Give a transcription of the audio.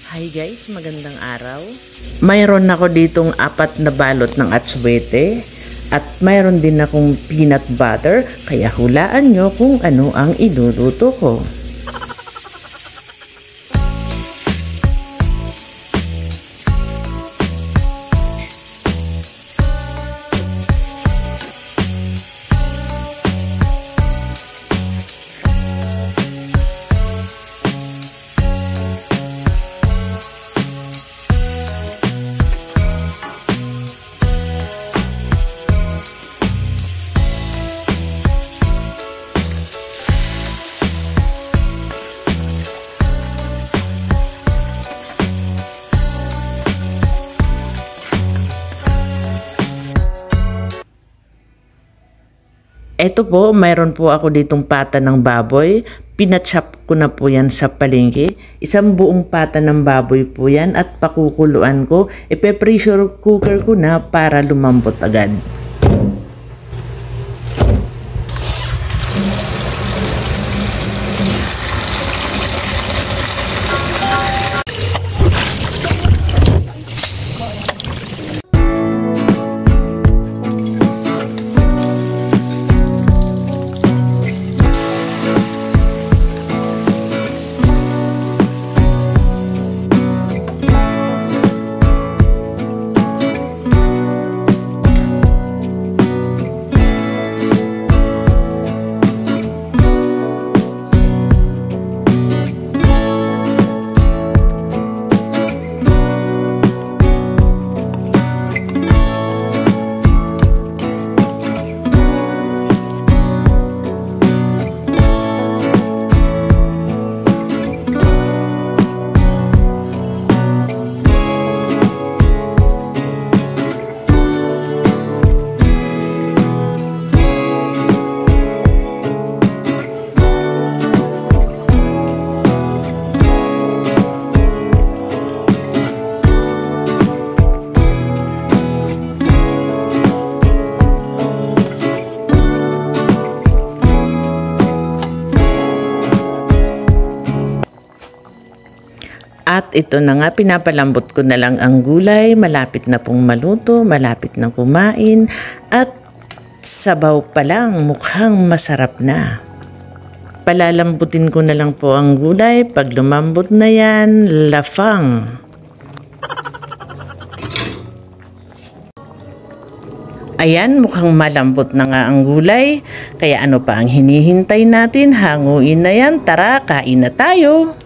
Hi guys, magandang araw. Mayroon ako ditong 4 na balot ng atsuete at mayroon din akong peanut butter, kaya hulaan nyo kung ano ang iluluto ko. Ito po, mayroon po ako ditong pata ng baboy. Pinachop ko na po yan sa palengke. Isang buong pata ng baboy po yan at pakukuluan ko. Ipe-pressure cooker ko na para lumambot agad. At ito na nga, pinapalambot ko na lang ang gulay, malapit na pong maluto, malapit na kumain, at sabaw pa lang, mukhang masarap na. Palalambutin ko na lang po ang gulay, pag lumambot na yan, lafang. Ayan, mukhang malambot na nga ang gulay, kaya ano pa ang hinihintay natin, hanguin na yan, tara, kain na tayo!